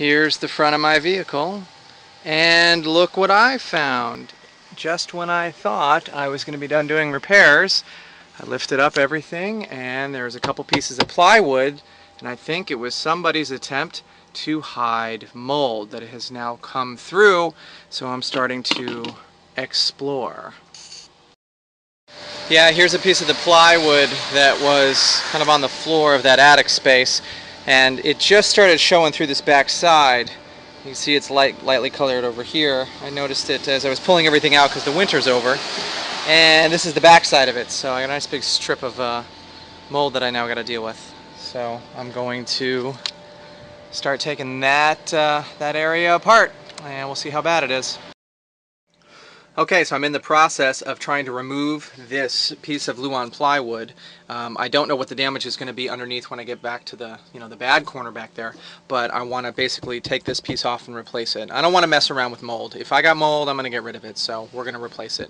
Here's the front of my vehicle, and look what I found. Just when I thought I was going to be done doing repairs, I lifted up everything and there's a couple pieces of plywood, and I think it was somebody's attempt to hide mold that has now come through, so I'm starting to explore. Yeah, here's a piece of the plywood that was kind of on the floor of that attic space, and it just started showing through this back side. You can see it's lightly colored over here. I noticed it as I was pulling everything out because the winter's over. And this is the back side of it, so I got a nice big strip of mold that I now got to deal with. So I'm going to start taking that area apart, and we'll see how bad it is. Okay, so I'm in the process of trying to remove this piece of Luan plywood. I don't know what the damage is going to be underneath when I get back to the the bad corner back there, but I want to basically take this piece off and replace it. I don't want to mess around with mold. If I got mold, I'm going to get rid of it, so we're going to replace it.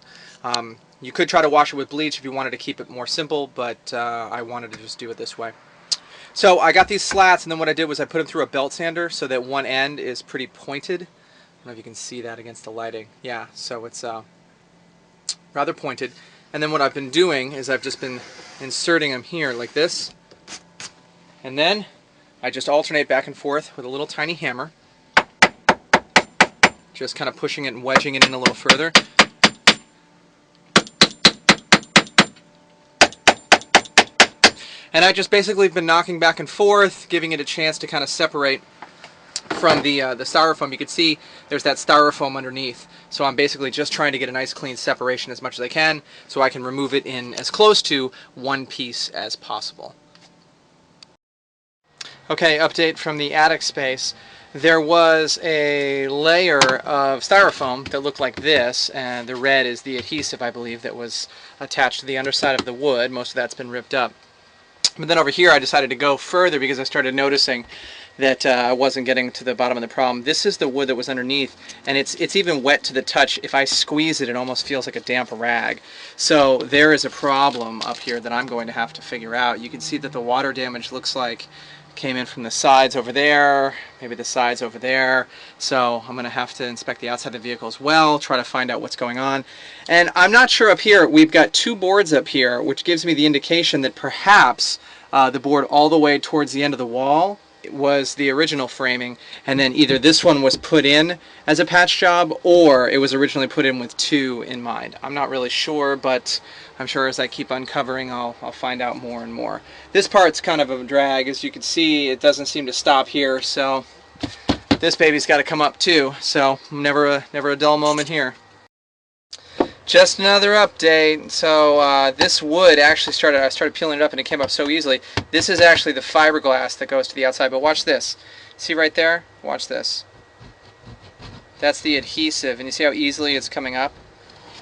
You could try to wash it with bleach if you wanted to keep it more simple, but I wanted to just do it this way. So I got these slats, and then what I did was I put them through a belt sander so that one end is pretty pointed. I don't know if you can see that against the lighting. Yeah, so it's rather pointed. And then what I've been doing is I've just been inserting them here like this. And then I just alternate back and forth with a little tiny hammer. Just kind of pushing it and wedging it in a little further. And I just basically been knocking back and forth, giving it a chance to kind of separate from the styrofoam. You can see there's that styrofoam underneath, so I'm basically just trying to get a nice clean separation as much as I can so I can remove it in as close to one piece as possible. Okay, update from the attic space. There was a layer of styrofoam that looked like this, and the red is the adhesive, I believe, that was attached to the underside of the wood. Most of that's been ripped up. But then over here I decided to go further because I started noticing that I wasn't getting to the bottom of the problem. This is the wood that was underneath, and it's even wet to the touch. If I squeeze it, it almost feels like a damp rag. So there is a problem up here that I'm going to have to figure out. You can see that the water damage looks like came in from the sides over there, maybe the sides over there. So I'm going to have to inspect the outside of the vehicle as well, try to find out what's going on. And I'm not sure up here. We've got two boards up here, which gives me the indication that perhaps the board all the way towards the end of the wall was the original framing, and then either this one was put in as a patch job or it was originally put in with two in mind. I'm not really sure, but I'm sure as I keep uncovering I'll find out more and more. This part's kind of a drag. As you can see, it doesn't seem to stop here, so this baby's got to come up too, so never a dull moment here. Just another update. So this wood actually I started peeling it up and it came up so easily. This is actually the fiberglass that goes to the outside, but watch this. See right there? Watch this. That's the adhesive, and you see how easily it's coming up?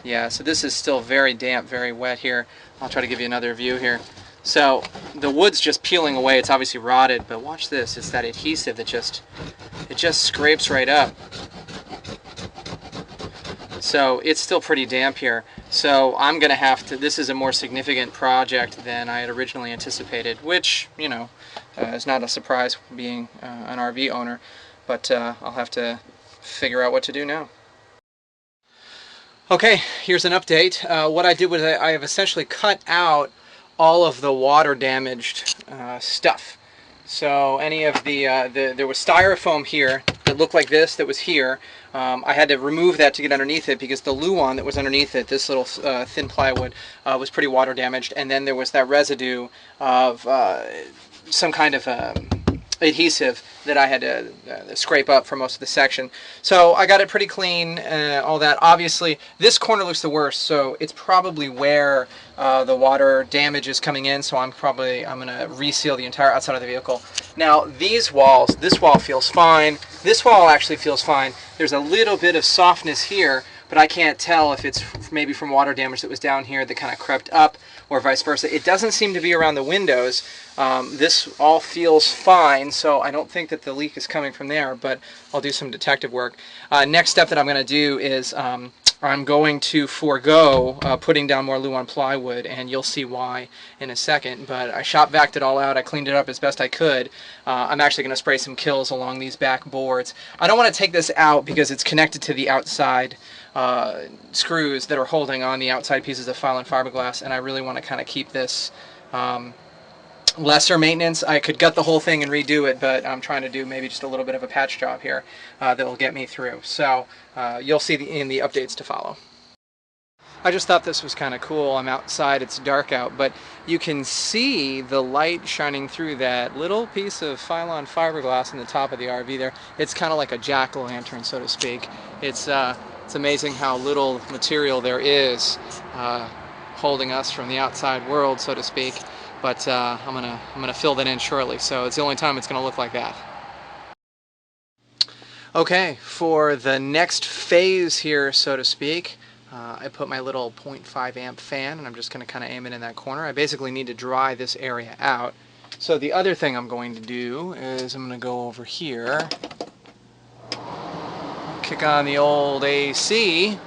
Yeah, so this is still very damp, very wet here. I'll try to give you another view here. So the wood's just peeling away. It's obviously rotted, but watch this. It's that adhesive that just scrapes right up. So it's still pretty damp here. So I'm going to have to, this is a more significant project than I had originally anticipated, which, you know, is not a surprise being an RV owner, but I'll have to figure out what to do now. Okay, here's an update. What I did was I have essentially cut out all of the water damaged stuff. So any of there was styrofoam here that looked like this that was here. I had to remove that to get underneath it because the Luan that was underneath it, this little thin plywood, was pretty water damaged, and then there was that residue of some kind of adhesive that I had to scrape up for most of the section. So I got it pretty clean, all that. Obviously, this corner looks the worst, so it's probably where the water damage is coming in, so I'm going to reseal the entire outside of the vehicle. Now, these walls, this wall feels fine. This wall actually feels fine. There's a little bit of softness here, but I can't tell if it's maybe from water damage that was down here that kind of crept up, or vice versa. It doesn't seem to be around the windows. This all feels fine, so I don't think that the leak is coming from there, but I'll do some detective work. Next step that I'm going to do is I'm going to forego putting down more Luan plywood, and you'll see why in a second. But I shop vacked it all out. I cleaned it up as best I could. I'm actually going to spray some kills along these back boards. I don't want to take this out because it's connected to the outside screws that are holding on the outside pieces of file and fiberglass, and I really want to kind of keep this lesser maintenance. I could gut the whole thing and redo it, but I'm trying to do maybe just a little bit of a patch job here that will get me through. So you'll see in the updates to follow. I just thought this was kind of cool. I'm outside, it's dark out, but you can see the light shining through that little piece of Phylon fiberglass in the top of the RV there. It's kind of like a jack-o'-lantern, so to speak. It's amazing how little material there is holding us from the outside world, so to speak. But I'm gonna fill that in shortly, so it's the only time it's gonna look like that. Okay, for the next phase here, so to speak, I put my little 0.5 amp fan, and I'm just gonna kind of aim it in that corner. I basically need to dry this area out. So the other thing I'm going to do is I'm gonna go over here, kick on the old AC,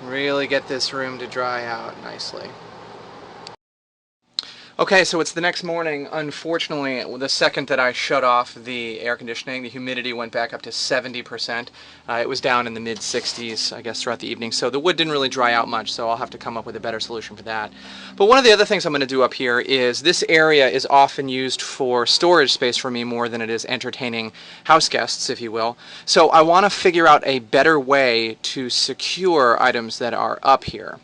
really get this room to dry out nicely. Okay, so it's the next morning. Unfortunately, the second that I shut off the air conditioning, the humidity went back up to 70%. It was down in the mid-60s, I guess, throughout the evening. So the wood didn't really dry out much, so I'll have to come up with a better solution for that. But one of the other things I'm going to do up here is this area is often used for storage space for me more than it is entertaining house guests, if you will. So I want to figure out a better way to secure items that are up here.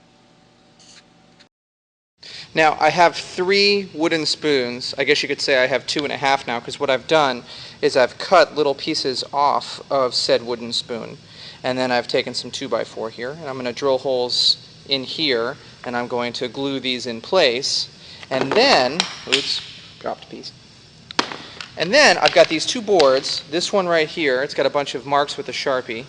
Now, I have 3 wooden spoons. I guess you could say I have 2.5 now, because what I've done is I've cut little pieces off of said wooden spoon, and then I've taken some 2x4 here, and I'm going to drill holes in here, and I'm going to glue these in place, and then, oops, dropped a piece. And then I've got these 2 boards. This one right here, it's got a bunch of marks with a Sharpie.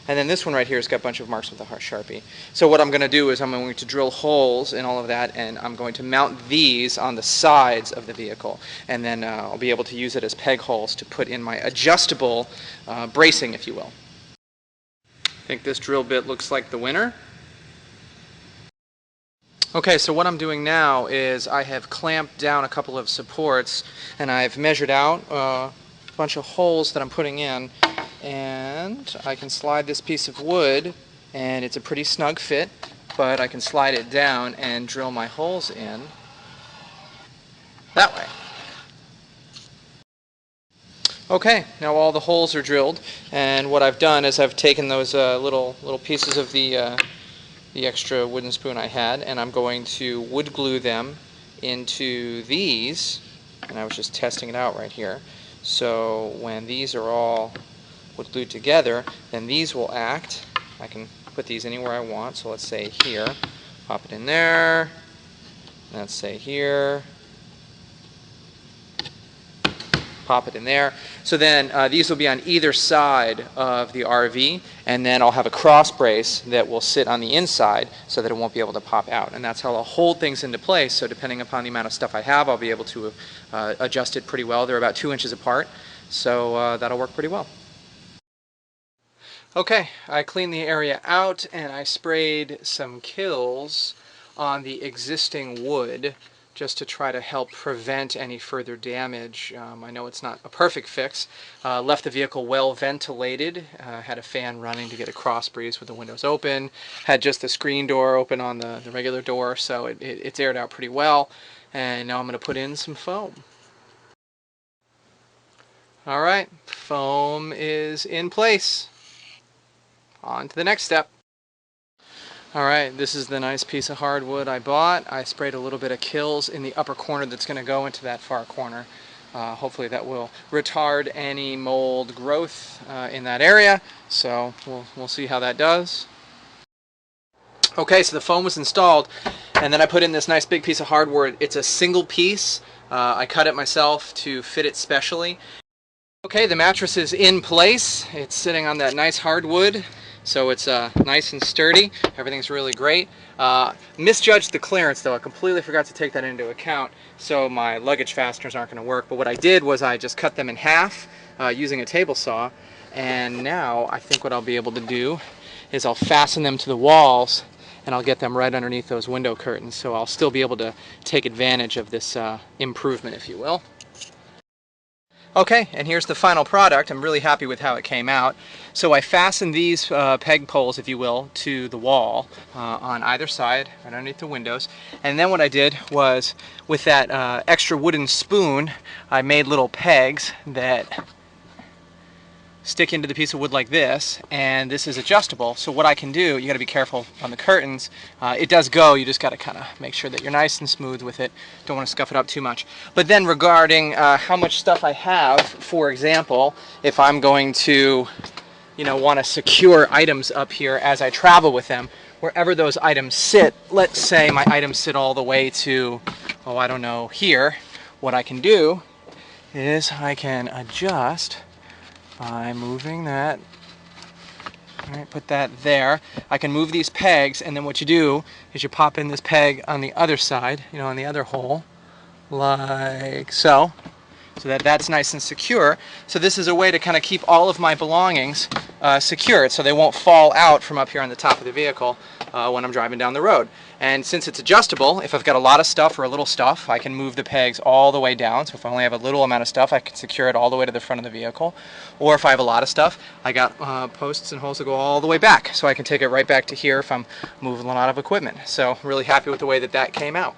And then this one right here has got a bunch of marks with a Sharpie. So what I'm going to do is I'm going to drill holes in all of that, and I'm going to mount these on the sides of the vehicle. And then I'll be able to use it as peg holes to put in my adjustable bracing, if you will. I think this drill bit looks like the winner. Okay, so what I'm doing now is I have clamped down a couple of supports, and I've measured out a bunch of holes that I'm putting in. And I can slide this piece of wood, and it's a pretty snug fit, but I can slide it down and drill my holes in that way. Okay, now all the holes are drilled, and what I've done is I've taken those little pieces of the extra wooden spoon I had, and I'm going to wood glue them into these, and I was just testing it out right here. So when these are all would glue together, then these will act. I can put these anywhere I want, so let's say here, pop it in there, let's say here, pop it in there. So then these will be on either side of the RV, and then I'll have a cross brace that will sit on the inside so that it won't be able to pop out. And that's how I'll hold things into place, so depending upon the amount of stuff I have, I'll be able to adjust it pretty well. They're about 2 inches apart, so that'll work pretty well. Okay, I cleaned the area out, and I sprayed some kills on the existing wood just to try to help prevent any further damage. I know it's not a perfect fix. Left the vehicle well ventilated, had a fan running to get a cross breeze with the windows open, had just the screen door open on the regular door, so it's aired out pretty well. And now I'm going to put in some foam. Alright, foam is in place. On to the next step. Alright, this is the nice piece of hardwood I bought. I sprayed a little bit of kills in the upper corner that's going to go into that far corner. Hopefully that will retard any mold growth in that area. So we'll see how that does. Okay, so the foam was installed, and then I put in this nice big piece of hardwood. It's a single piece. I cut it myself to fit it specially. Okay, the mattress is in place. It's sitting on that nice hardwood. So it's nice and sturdy. Everything's really great. Misjudged the clearance though. I completely forgot to take that into account. So my luggage fasteners aren't going to work. But what I did was I just cut them in half using a table saw. And now I think what I'll be able to do is I'll fasten them to the walls and I'll get them right underneath those window curtains, so I'll still be able to take advantage of this improvement, if you will. Okay, and here's the final product. I'm really happy with how it came out. So I fastened these peg poles, if you will, to the wall on either side, right underneath the windows. And then what I did was, with that extra wooden spoon, I made little pegs that stick into the piece of wood like this, and this is adjustable. So what I can do, you got to be careful on the curtains. It does go, you just got to kind of make sure that you're nice and smooth with it. Don't want to scuff it up too much. But then regarding how much stuff I have, for example, if I'm going to, want to secure items up here as I travel with them, wherever those items sit, let's say my items sit all the way to, I don't know, here, what I can do is I can adjust by moving that. All right, put that there. I can move these pegs, and then what you do is you pop in this peg on the other side, on the other hole, like so. So that's nice and secure. So this is a way to kind of keep all of my belongings secured, so they won't fall out from up here on the top of the vehicle when I'm driving down the road. And since it's adjustable, if I've got a lot of stuff or a little stuff, I can move the pegs all the way down. So if I only have a little amount of stuff, I can secure it all the way to the front of the vehicle. Or if I have a lot of stuff, I got posts and holes that go all the way back, so I can take it right back to here if I'm moving a lot of equipment. So really happy with the way that came out.